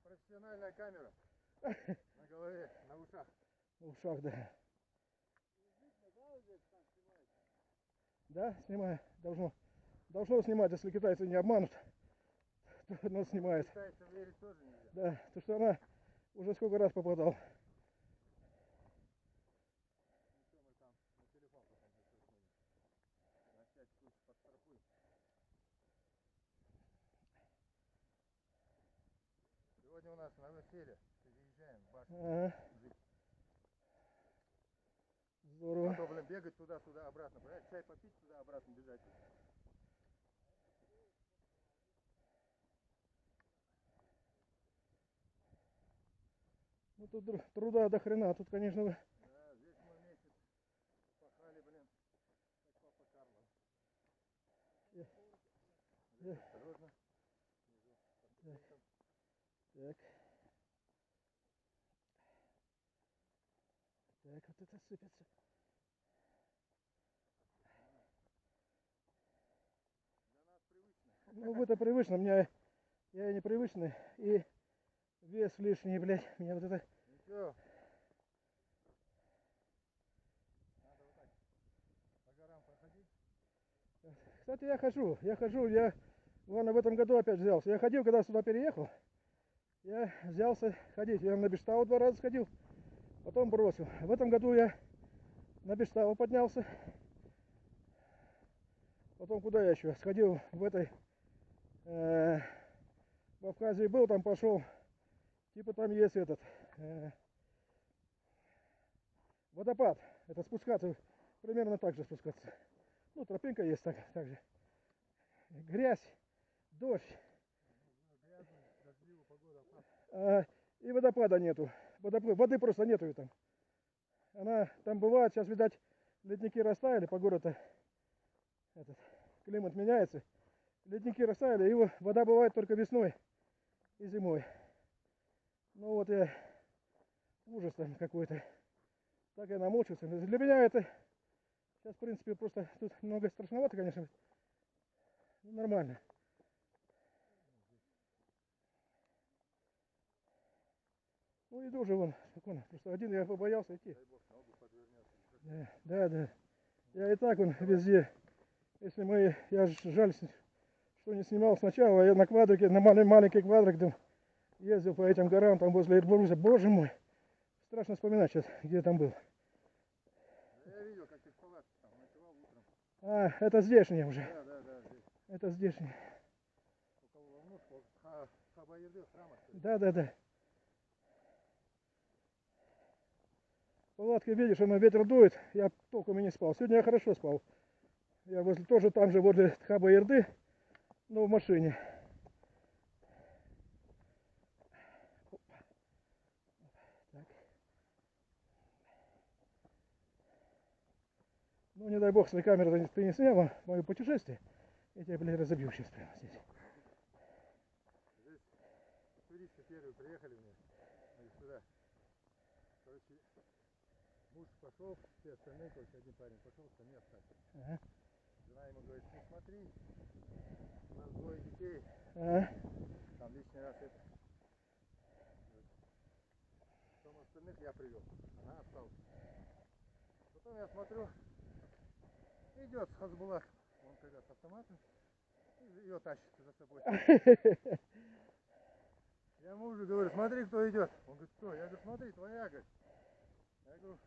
Профессиональная камера на голове, на ушах. В ушах, да. Да, снимаю. Должно снимать, если китайцы не обманут. То нас снимает. Китайцам верить тоже нельзя. Да, то что она уже сколько раз попадал. Ничего, мы там на телефон потом еще снимем. На всякий случай подстрахуем. Сегодня у нас новоселье. Переезжаем в башню. Здорово. А то, блин, бегать туда-сюда, обратно. Чай попить, туда-обратно бежать. Ну тут труда до хрена, тут, конечно, вы... Да, здесь мы месяц пахали, блин, как папа Карло. Здесь осторожно. Так. Так, вот это сыпется. Для нас привычно. Ну, это привычно, я непривычный, и вес лишний, блядь, меня вот это... Ничего. Надо вот так по горам проходить. Кстати, я хожу, вон в этом году опять взялся. Я ходил, когда сюда переехал, я взялся ходить. Я на Бештау 2 раза сходил, потом бросил. В этом году я на Бештау поднялся. Потом куда я еще? Сходил в этой... в Абхазии был, там пошел. Типа там есть этот... водопад. Это спускаться, примерно так же спускаться. Ну, тропинка есть так же. Грязь, дождь. Грязная, дождливая погода. И водопада нету. Воды просто нету там. Она там бывает, сейчас, видать, ледники растаяли по городу. Этот климат меняется. Ледники растаяли, и вода бывает только весной и зимой. Ну вот я... Ужас там какой-то. Так я намучился. Для меня это... Сейчас, в принципе, просто тут много страшновато, конечно. Нормально. Ну иду уже вон, спокойно. Просто один я побоялся идти. Дай бог, ногу подвернется. Да. Я и так вон везде. Если я жаль, что не снимал сначала, я на квадрике, на маленький квадрик там ездил по этим горам, там возле Эльбруса. Боже мой, страшно вспоминать сейчас, где я там был. Я видел, как ты в палатке там ночевал утром. Это здешний уже. Да, здесь. Это здешний. Около Волнушки, Хаба-Ерды, храма. Да. Палатка, видишь, она ветер дует, я толком и не спал. Сегодня я хорошо спал. Я тоже там же возле Хаба-Ерды, но в машине. Так. Ну, не дай бог, если камеру ты не сняла, мое путешествие, я тебя, блин, разобью сейчас прямо здесь. Здесь туристы первые приехали мне сюда. Короче, муж пошел, все остальные, короче, один парень пошел, остальные остались. Жена ему говорит, ну смотри, у нас 2 детей, там лишний раз это. Потом остальных я привел, она осталась. Потом я смотрю, идет Хазбулат, он когда с автоматом, и ее тащит за собой. Я мужу говорю, смотри, кто идет. Он говорит, кто? Я говорю, смотри, твоя, говорит. Я говорю,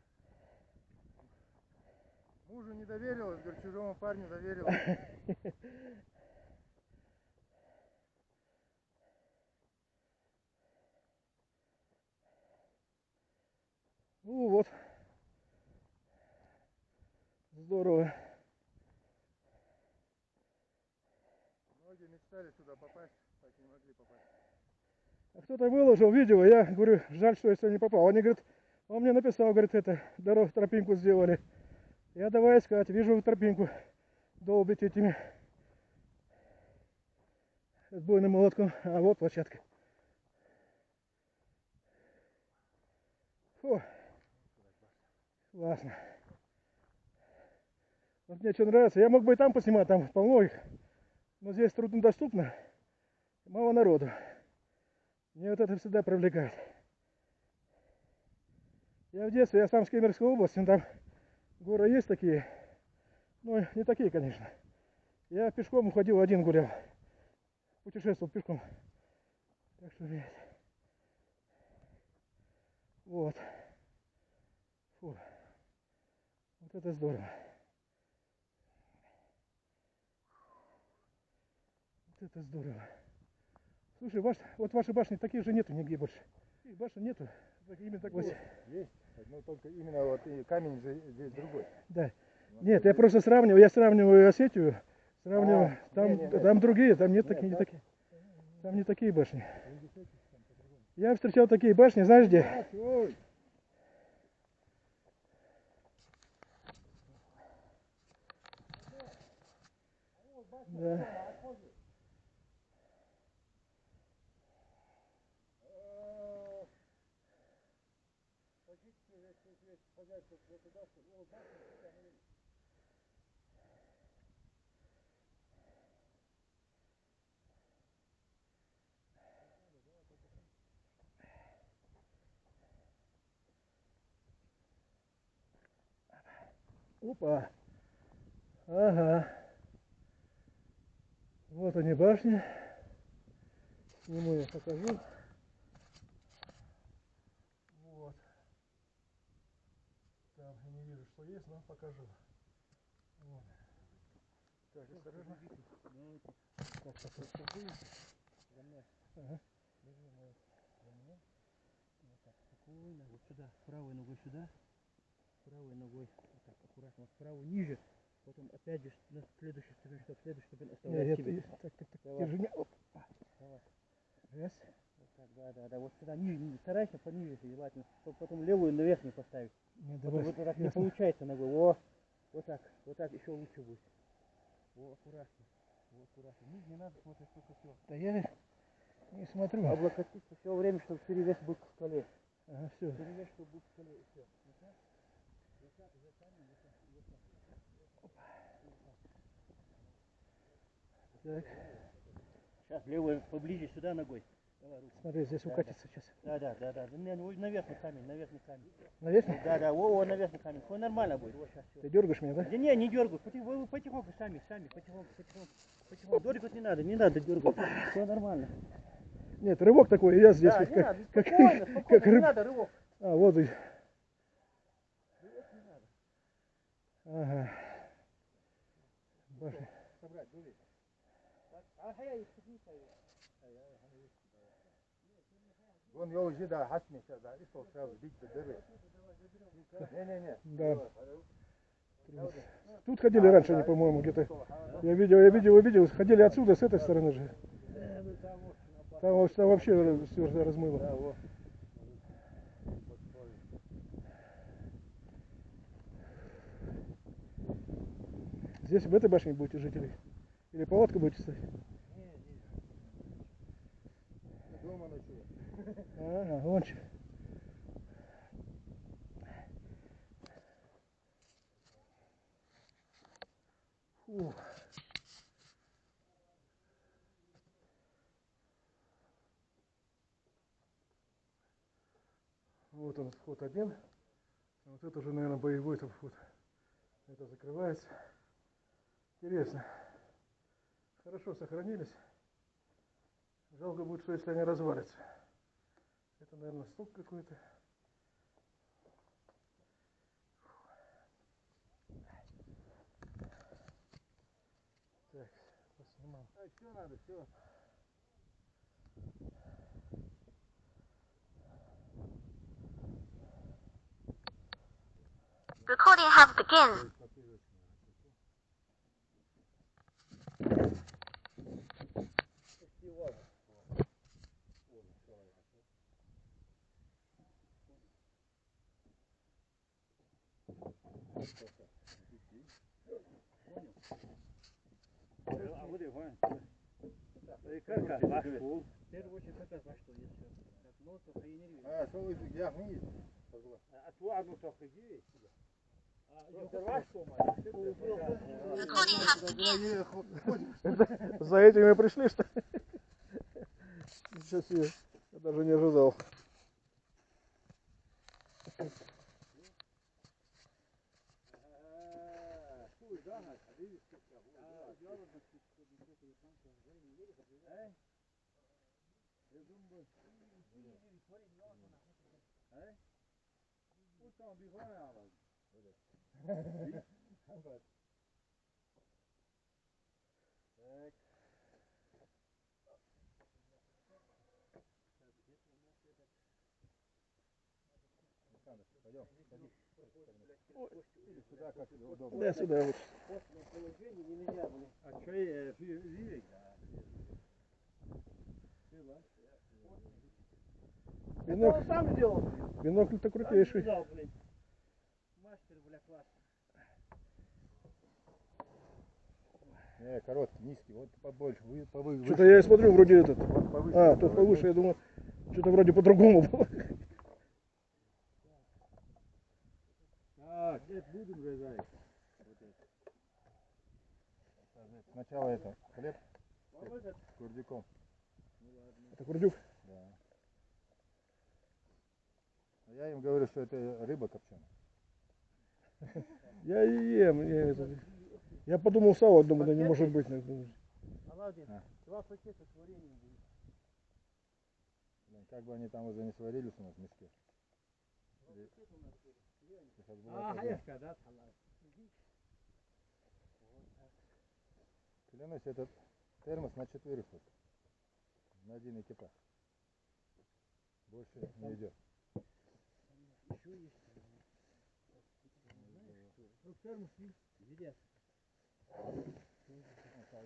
мужу не доверилась, говорю, чужому парню доверилась. Ну вот. Здорово. Многие мечтали сюда попасть, так и не могли попасть. А кто-то выложил видео, я говорю, жаль, что я сюда не попал. Они говорят, он мне написал, говорит, тропинку сделали. Я давай искать, вижу тропинку, долбить этими сбойным молотком. А вот площадка. Фу. Классно. Вот мне что нравится. Я мог бы и там поснимать, там полно их. Но здесь труднодоступно. Мало народу. Мне вот это всегда привлекает. Я в детстве, я сам с Кемеровской области, там горы есть такие. Ну, не такие, конечно. Я пешком уходил, один гулял. Путешествовал пешком. Так что, блядь. Вот. Фу. Вот это здорово. Вот это здорово. Слушай, вот ваши башни таких же нету нигде больше. Их башен нету. Именно такой. Есть. Но только именно вот и камень же здесь другой. Да. Нет, я просто сравниваю. Я сравниваю Осетию. Сравниваю. Там другие, там нет такие, не такие. Там не такие башни. Я встречал такие башни, знаешь где? Да. Опа. Ага. Вот они башни. Сниму я покажу. Вот. Там я не вижу, что есть, но покажу. Вот. Так, осторожно. Так, ага. Вот так, спокойно, вот сюда, правой ногой сюда, правой ногой, вот так, аккуратно, вот правую ниже, потом опять же на следующий ступень оставляй себе. Так, держи меня. Оп. Давай. Раз. Вот так, да, вот сюда, ниже, старайся пониже, желательно, чтобы потом левую наверх не поставить. Ну, Потом вот так не получается ногой, вот так еще лучше будет. Аккуратно, аккуратно, не надо смотреть только все. Да я не смотрю. Облокотиться все время, чтобы перевес был к скале. Ага, все. Перевес, чтобы был к скале, и все. Так. Сейчас левую поближе сюда ногой. Давай руку. Смотри, здесь укатится сейчас. Да. Наверхный камень. Наверное? Да, наверхный камень. Все нормально будет. Вот сейчас все. Ты дергаешь меня, да? Да не дергай. Вы потихоньку сами, потихоньку. Дергать не надо дергать. Все нормально. Нет, рывок такой, я здесь. Да, как, не надо, как, спокойно, как не рыб. надо рывок. А, вот и. Рывок не надо. Ага. Башня. Собрать, дури. Вон я уже да, хасми да, и сразу бить до дыры. Не. Да. Тут ходили раньше они, по-моему, где-то. Я видел. Ходили отсюда, с этой стороны же. Там вообще все размыло. Здесь в этой башне будете жить или палатку будете ставить? Дома ночую. Ага, вон что. Фу. Вот он, вход один. А вот это уже, наверное, боевой там вход. Это закрывается. Интересно. Хорошо сохранились. Жалко будет, что если они развалятся. Это, наверное, стук какой-то. Так, поснимал. Все надо, все. Recording has begun. Что вы, я вниз. А ту одну только иди сюда. Recording has begun. За этим и пришли, что ли? Ничего себе. Я даже не ожидал. Сюда как удобно. Да, сюда вот. А что видишь? Бинокль, сам сделал. бинокль-то крутейший. Мастер, бля, класс. Не, короткий, низкий, вот побольше, повыше. Что-то я и смотрю, вроде этот. Вот повыше. А, тут повыше, я думаю, что-то вроде по-другому было. А, нет, будем же зайка. Вот это. Сначала это, хлеб с курдюком. Это курдюк. Да. А я им говорю, что это рыба копченая. Я и ем. Я подумал сало, думаю, да не может быть. Алладин, А. 2 пакета с вареньем будет. Блин, как бы они там уже не сварились у нас в миске. Хаешка, да, халат. Клянусь, этот термос на 4 вот. На один экипаж. Больше не идет. Еще есть. Термос есть. Видят.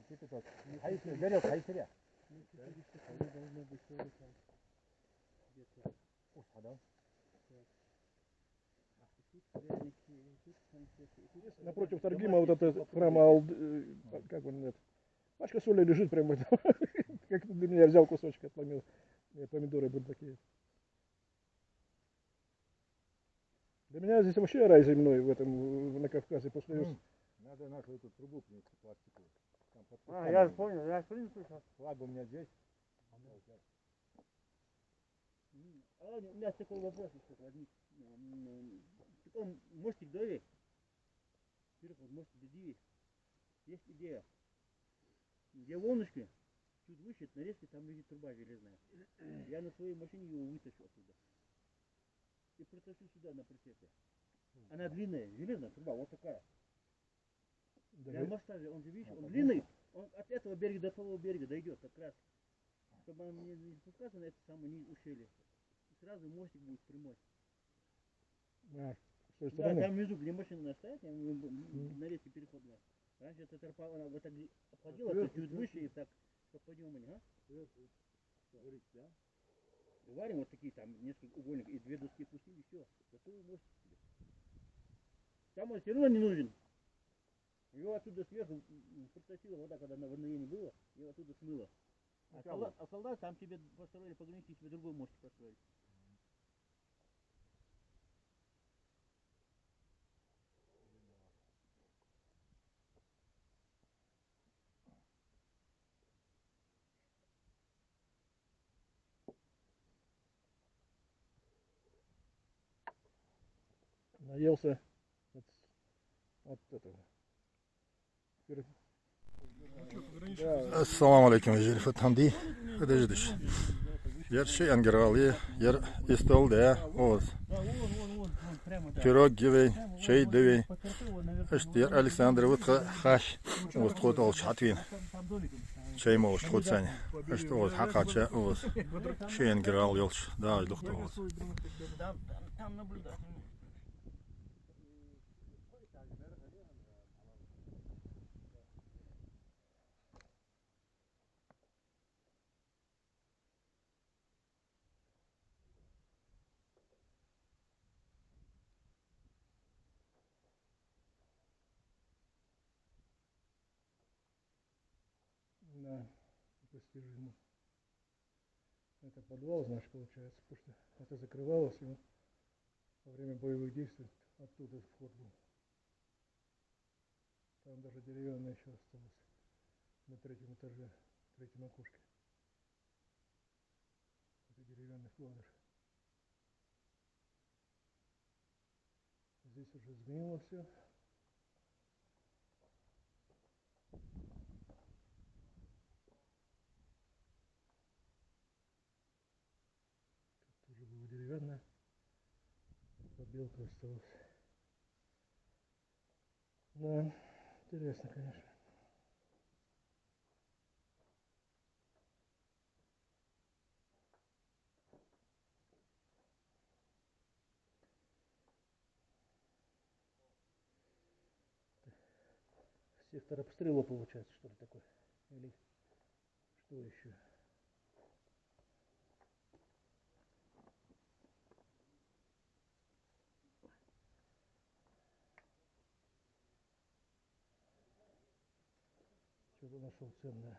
Кипяток. Горел, хайсеря. Должно быть тоже там. Где-то. Да? Напротив Таргима вот это храма, как он это, пачка соли лежит прямо. Как для меня взял кусочек, отломил. Помидоры были такие. Для меня здесь вообще рай земной в этом, на Кавказе после. Надо нашу эту трубу принести пластиковую. Там под Я же понял, я принесу сейчас. флаг у меня здесь. У меня такой вопрос еще возник. Такой мостик дави. Вот мостик дави. Есть идея. Где волнышки, чуть выше, нарезки, там лежит труба железная. Я на своей машине его вытащу оттуда. И протащу сюда на прицепе. Она длинная, железная труба, вот такая. Для моста же, он же, видишь, он длинный, он от этого берега до того берега дойдет как раз. Чтобы он не спускался на это самое ущелье. И сразу мостик будет прямой. А, с той Да, стороны. там внизу, где машина настоит, на речке переходная. Раньше эта тропа, она вот так обходила, чуть выше и так по подъему, Варим вот такие там несколько угольников и 2 доски пустили, все, готовый мостик себе. Там он все равно не нужен. Его оттуда сверху подтащила вода, когда на водоеме было, его оттуда смыло. А солдат там тебе построили по границе, тебе другой мостик построили. Наелся от этого. Assalomu alaykum Jelifat Hamdi. Подождешь. Yer şey angirali, yer istolda, oz. Пирог гивей, чай девей. Эшт yer Александр вот хаш, вот ход ол шатвин. Чай мош ход сань. Эшт оз хакача оз. Şey angirali yolç. Да, лухта оз. Там наблюдать. Да, постижимо. Это подвал, значит, получается, потому что это закрывалось, и во время боевых действий оттуда вход был. Там даже деревянная еще осталась на третьем этаже, в третьем окошке. Это деревянный вкладыш. Здесь уже сгнило все. Тут тоже было деревянное. Побелка осталась. Да, интересно, конечно. Сектор обстрела получается, что ли, такой? Или что еще? Что-то нашел ценное.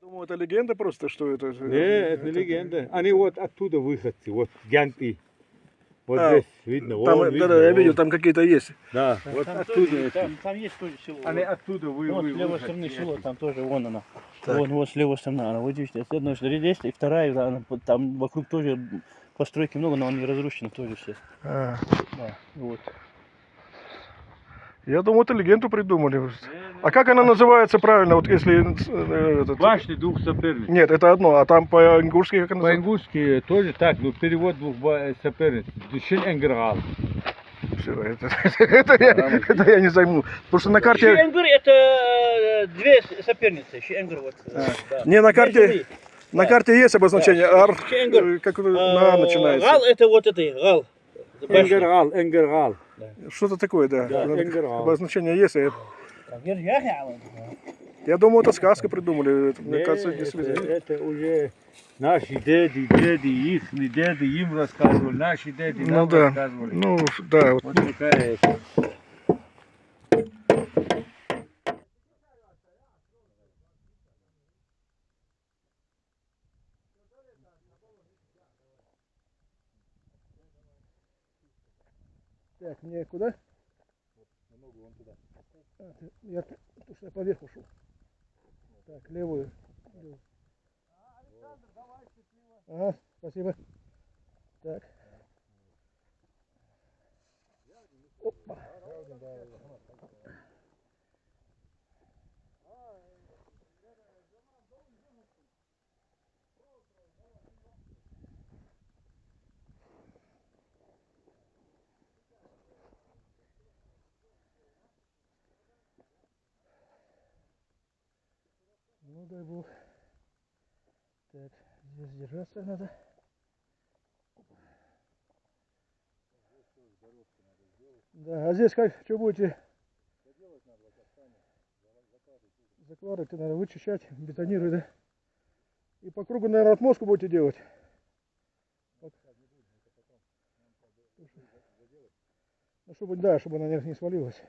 Думаю, это легенда просто, что это... Не, это не легенда. Они вот оттуда выходцы, вот гянты. Вот здесь видно, Там, вон, видно, да, я видел, вон. там какие-то есть. Да, вот оттуда эти. Там есть тоже село. Они оттуда Вот с левой выходцы стороны эти. село, там тоже вон она. Так. Вот с левой стороны она. Вот видите, с одной стороны есть, и вторая, она, там вокруг тоже постройки много, но они разрушены тоже все. А, Да, вот. я думаю, это легенду придумали. А как она называется правильно, вот если... этот... Башни двух соперниц. Нет, это одно, а там по-ингушски как она называется? По-ингушски тоже так, но перевод двух соперниц. Душин Энграл. Всё, это я не займу. Потому что на карте... Шиенгур это две соперницы. Шиенгур вот. Да. Не, на карте... На карте есть обозначение. Ар, Шиенгур. как на начинается. Гал это вот это, гал. Энграл, Энграл. Что-то такое, да. Да, Энграл. Обозначение есть. Я думаю, это сказка придумали. Это, мне кажется, действительно. Это уже наши деды, их деды им рассказывали, наши деды Ну нам да. рассказывали. Ну да. Вот. Вот такая это. Так, мне куда? Ногу вон туда. Я потому что я поверх ушел. Так, левую. Ага, спасибо. Так. Опа. Ну дай бог. Так, здесь держаться надо. Да, а здесь как, что будете? Закладывать, надо вычищать, бетонировать, да? И по кругу, наверное, отмостку будете делать. Ну, чтобы, да, чтобы она не свалилась.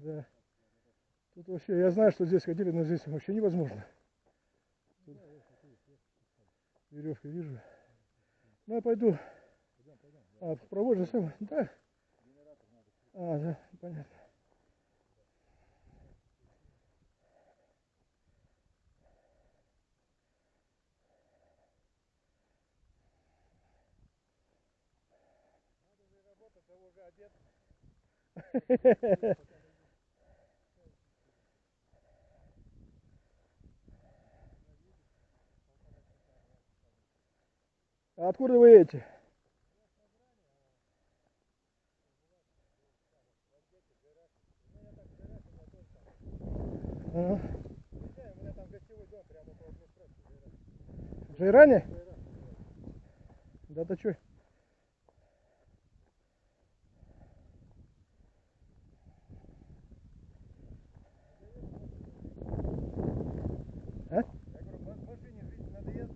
Да. Тут вообще, я знаю, что здесь ходили, но здесь вообще невозможно. Тут веревки вижу. Ну, я пойду. А, провожу сам. Да. А, да, понятно. А откуда вы едете? Уже и ранее? Да ты чё? А? Я говорю, в машине жить надоест.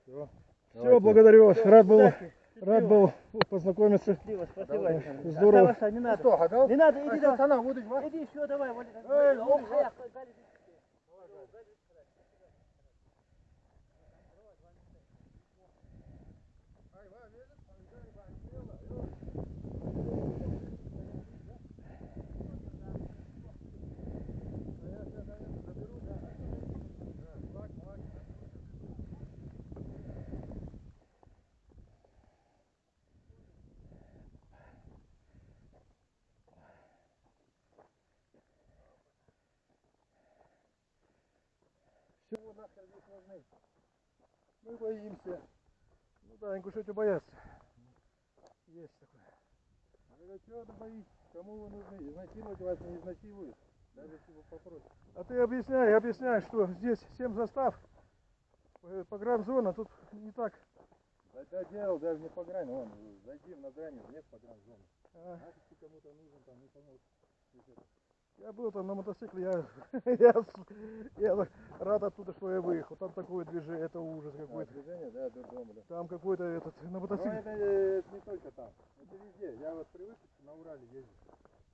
Все. Все, благодарю вас. Рад был познакомиться. Счастливо, спасибо. Здорово. Саша, не надо. Что, гадал? Не надо, иди давай. Она будет вас. Иди еще, давай. Чего нахер здесь нужны? Мы боимся. Ну да, ингушетию боятся. Есть такое. Я говорю, чего вы боитесь? Кому вы нужны? Изнасиловать вас не изнасилуют. Даже если вы попросите. А ты объясняй, что здесь 7 застав, погранзона, тут не так. Да дело даже не погрань, вон, зайди на границу, нет погранзоны. А, Значит, ты кому-то нужен, там не помог. я был там на мотоцикле, я рад оттуда, что я выехал. Там такое движение, это ужас какой-то. Движение, да, дурдом, да. Там какой-то этот, на Но мотоцикле. это не только там, это везде. Я вот привык на Урале ездить.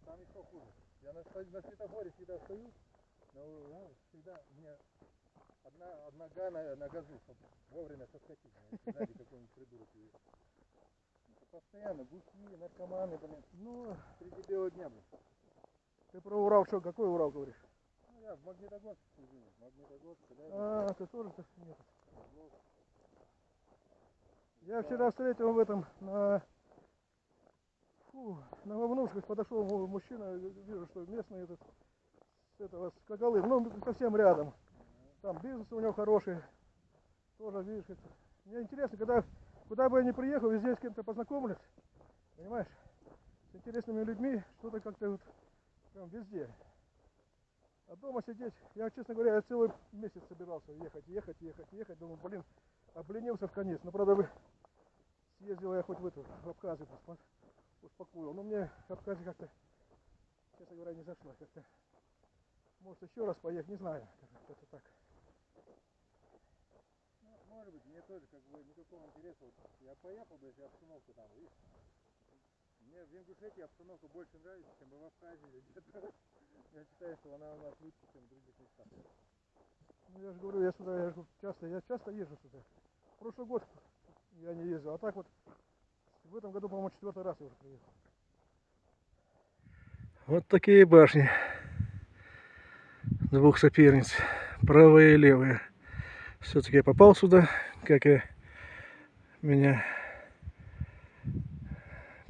Там еще хуже. Я на светофоре всегда стою, всегда у меня одна нога на газу, чтобы вовремя соскочить. Сзади какой-нибудь придурок едет. Это постоянно бухие, наркоманы, блин. Ну, Среди белого дня, блин. ты про Урал что, какой Урал говоришь? Ну я в Магнитогорске служил. Магнитогорске, да? А, ты тоже нет. Я вчера встретил в этом, на Вовнушках подошел мужчина, вижу, что местный этот, с этого, с Когалым, ну, совсем рядом. Там бизнес у него хороший, тоже, видишь, это. Мне интересно, куда бы я ни приехал, везде с кем-то познакомлюсь, понимаешь, с интересными людьми, что-то как-то вот, прям везде. А дома сидеть, я, честно говоря, я целый месяц собирался ехать, думаю, блин, обленился в конец, но, правда, съездил я хоть в Абхазию, успокоил, но мне Абхазия как-то, честно говоря, не зашла, как-то, может, еще раз поехать, не знаю, как-то так. Ну, может быть, мне тоже как бы никакого интереса. Вот я поехал бы, если обстановка там, видишь. Мне в Ингушетии обстановка больше нравится, чем в Абхазии или где-то. Я считаю, что она у нас лучше, чем в других местах. Ну, я же говорю, я часто езжу сюда. Прошлый год я не ездил, а так вот в этом году, по-моему, 4-й раз я уже приехал. Вот такие башни двух соперниц, правая и левая. Все-таки я попал сюда, как и меня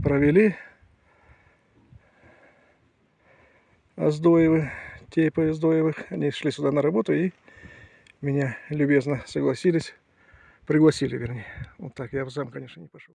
провели Оздоевы, Тейпа Оздоевых. Они шли сюда на работу и меня любезно пригласили, вернее. Вот так, я в зам, конечно, не пошел.